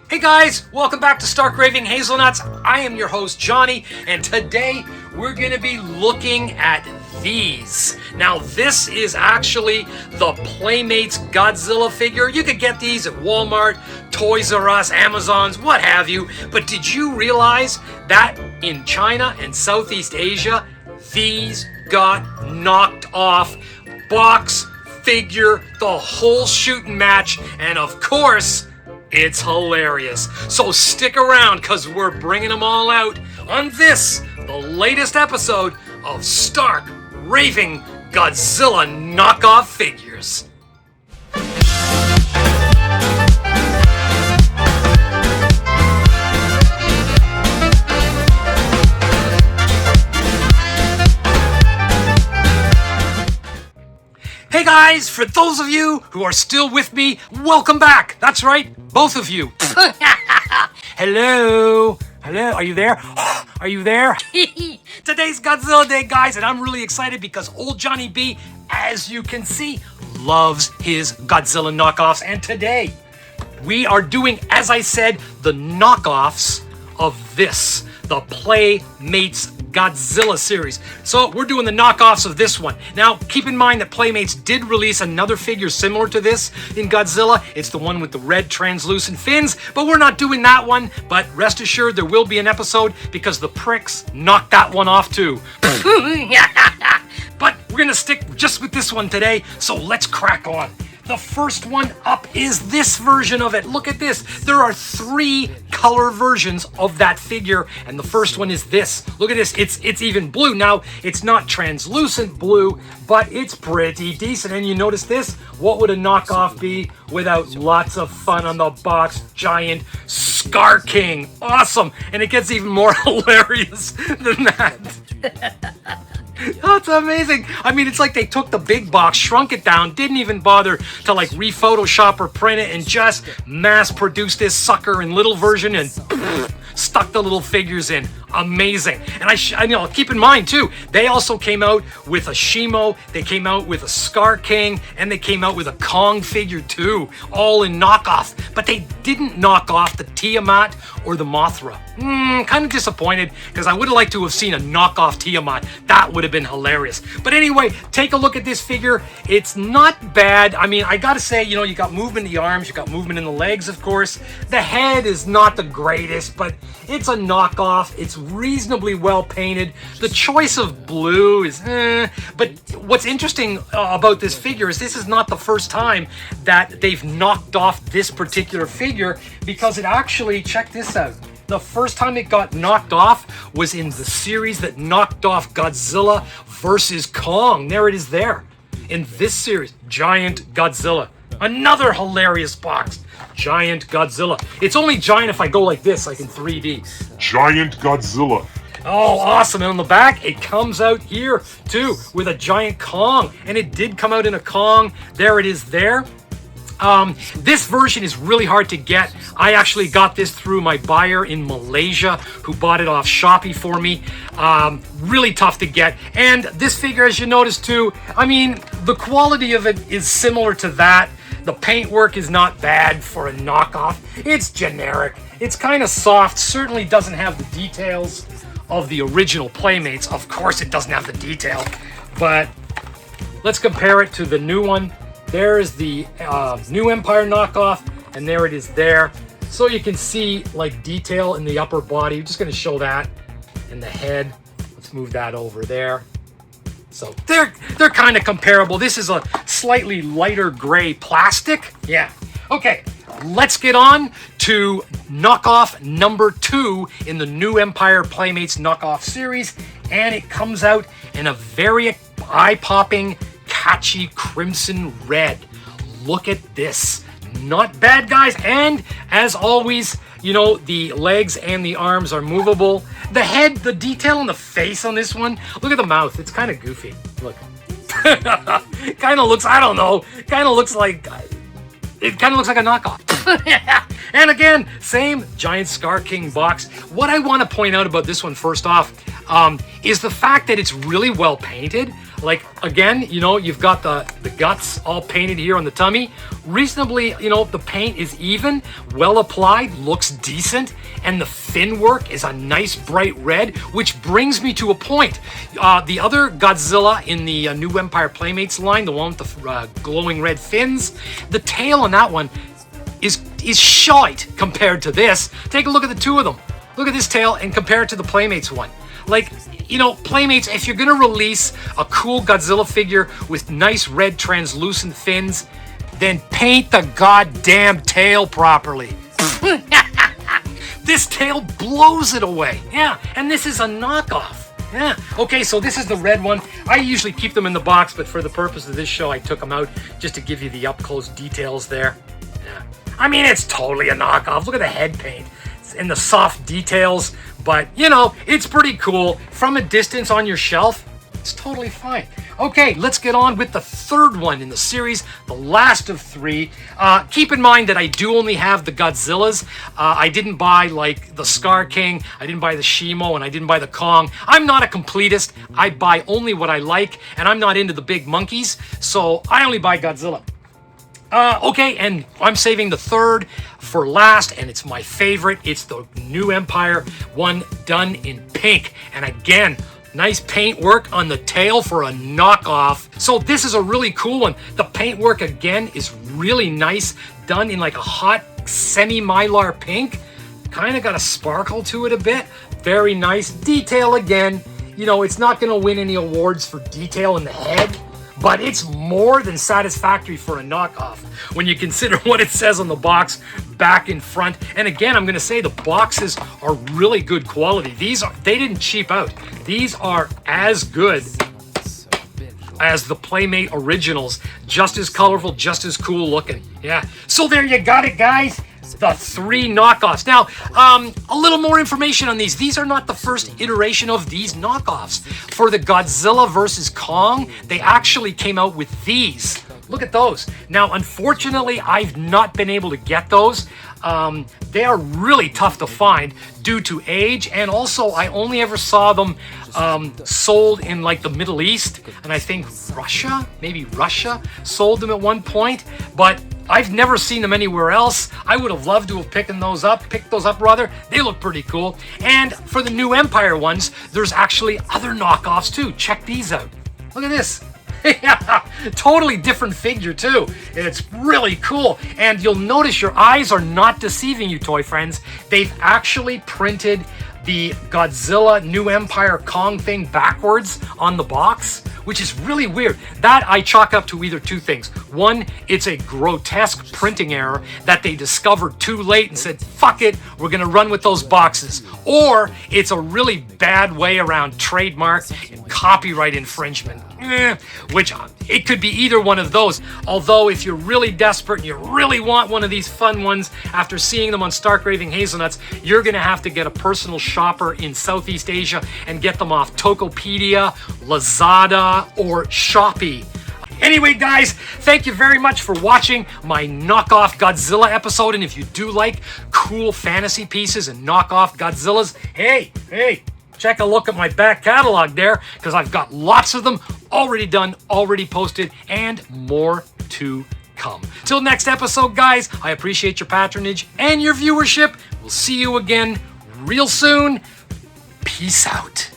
Hey guys, welcome back to Stark Raving Hazelnuts. I am your host, Johnny, and today we're going to be looking at these. Now, this is actually the Playmates Godzilla figure. You could get these at Walmart, Toys R Us, Amazon's, what have you. But did you realize that in China and Southeast Asia, these got knocked off? Box, figure, the whole shooting match, and of course, it's hilarious. So stick around because we're bringing them all out on this, the latest episode of Stark Raving Godzilla Knockoff Figures. Hey guys, for those of you who are still with me, welcome back. That's right, both of you. Hello, are you there? Are you there? Today's Godzilla Day, guys, and I'm really excited because old Johnny B, as you can see, loves his Godzilla knockoffs. And today, we are doing, as I said, the knockoffs of this, the Playmates Godzilla series. So we're doing the knockoffs of this one. Now, keep in mind that Playmates did release another figure similar to this in Godzilla. It's the one with the red translucent fins, but we're not doing that one. But rest assured, there will be an episode because the pricks knocked that one off too. But we're gonna stick just with this one today, so let's crack on. The first one up is this version of it. Look at this. There are 3 color versions of that figure, and the first one is this. Look at this. It's even blue. Now, it's not translucent blue, but it's pretty decent. And you notice this? What would a knockoff be without lots of fun on the box? Giant Scar King. Awesome. And it gets even more hilarious than that. Oh, it's amazing. I mean, it's like they took the big box, shrunk it down, didn't even bother to like re-Photoshop or print it, and just mass-produced this sucker in little version and stuck the little figures in. Amazing. And I know, keep in mind too, they also came out with a Shimo, they came out with a Scar King, and they came out with a Kong figure too, all in knockoff. But they didn't knock off the Tiamat or the Mothra. Kind of disappointed because I would have liked to have seen a knockoff Tiamat. That would have been hilarious. But anyway, take a look at this figure. It's not bad. I mean, I gotta say, you know, you got movement in the arms, you got movement in the legs, of course. The head is not the greatest, but it's a knockoff. It's reasonably well painted. The choice of blue is but what's interesting about this figure is this is not the first time that they've knocked off this particular figure, because it actually, check this out, the first time it got knocked off was in the series that knocked off Godzilla versus Kong. There it is there. In this series, Giant Godzilla. Another hilarious box. Giant Godzilla. It's only giant if I go like this, like in 3D. Giant Godzilla. Oh, awesome. And on the back, it comes out here, too, with a giant Kong. And it did come out in a Kong. There it is there. This version is really hard to get. I actually got this through my buyer in Malaysia who bought it off Shopee for me. Really tough to get. And this figure, as you notice too, I mean, the quality of it is similar to that. The paintwork is not bad for a knockoff. It's generic. It's kind of soft. Certainly doesn't have the details of the original Playmates. Of course it doesn't have the detail. But let's compare it to the new one. There's the New Empire knockoff, and there it is there. So you can see like detail in the upper body. I'm just going to show that in the head. Let's move that over there. So they're kind of comparable. This is a slightly lighter gray plastic. Yeah. Okay, let's get on to knockoff number 2 in the New Empire Playmates knockoff series. And it comes out in a very eye-popping, catchy crimson red. Look at this. Not bad, guys. And as always, you know, the legs and the arms are movable. The head, the detail on the face on this one. Look at the mouth. It's kind of goofy. Look. Kind of looks, I don't know. Kind of looks like, it kind of looks like a knockoff. And again, same giant Scar King box. What I want to point out about this one first off is the fact that it's really well painted. Like, again, you know, you've got the guts all painted here on the tummy. Reasonably, you know, the paint is even, well applied, looks decent, and the fin work is a nice bright red, which brings me to a point. The other Godzilla in the New Empire Playmates line, the one with the glowing red fins, the tail on that one is shite compared to this. Take a look at the two of them. Look at this tail and compare it to the Playmates one. Like, you know, Playmates, if you're gonna release a cool Godzilla figure with nice red translucent fins, then paint the goddamn tail properly. This tail blows it away. Yeah, and this is a knockoff. Yeah. Okay, so this is the red one. I usually keep them in the box, but for the purpose of this show, I took them out just to give you the up-close details there. Yeah. I mean, it's totally a knockoff. Look at the head paint and the soft details, but you know, it's pretty cool. From a distance on your shelf, it's totally fine. Okay, let's get on with the third one in the series, the last of three. Keep in mind that I do only have the Godzillas. I didn't buy like the Scar King, I didn't buy the Shimo, and I didn't buy the Kong. I'm not a completist. I buy only what I like, and I'm not into the big monkeys, so I only buy Godzilla. Okay, and I'm saving the third for last, and it's my favorite. It's the New Empire one done in pink. And again, nice paint work on the tail for a knockoff. So this is a really cool one. The paint work, again, is really nice, done in like a hot semi-mylar pink. Kind of got a sparkle to it a bit. Very nice. Detail, again, you know, it's not going to win any awards for detail in the head, but it's more than satisfactory for a knockoff when you consider what it says on the box, back and front. And again, I'm going to say the boxes are really good quality. They didn't cheap out. These are as good as the Playmate originals. Just as colorful, just as cool looking. Yeah. So there you got it, guys. The three knockoffs. Now, a little more information on these. These are not the first iteration of these knockoffs. For the Godzilla vs. Kong, they actually came out with these. Look at those. Now, unfortunately, I've not been able to get those. They are really tough to find due to age, and also I only ever saw them sold in like the Middle East, and I think Russia, maybe Russia, sold them at one point, but I've never seen them anywhere else. I would have loved to have picked those up rather. They look pretty cool. And for the New Empire ones, there's actually other knockoffs too. Check these out. Look at this. Yeah, totally different figure too. It's really cool. And you'll notice your eyes are not deceiving you, toy friends. They've actually printed the Godzilla New Empire Kong thing backwards on the box, which is really weird. That I chalk up to either two things. One, it's a grotesque printing error that they discovered too late and said, fuck it, we're gonna run with those boxes. Or it's a really bad way around trademark and copyright infringement. Which it could be either one of those. Although if you're really desperate and you really want one of these fun ones after seeing them on Stark Raving Hazelnuts, you're gonna have to get a personal shopper in Southeast Asia and get them off Tokopedia, Lazada, or Shopee. Anyway, guys, thank you very much for watching my knockoff Godzilla episode. And if you do like cool fantasy pieces and knockoff Godzillas, hey, check a look at my back catalog there, because I've got lots of them already done, already posted, and more to come. Till next episode, guys, I appreciate your patronage and your viewership. We'll see you again real soon. Peace out.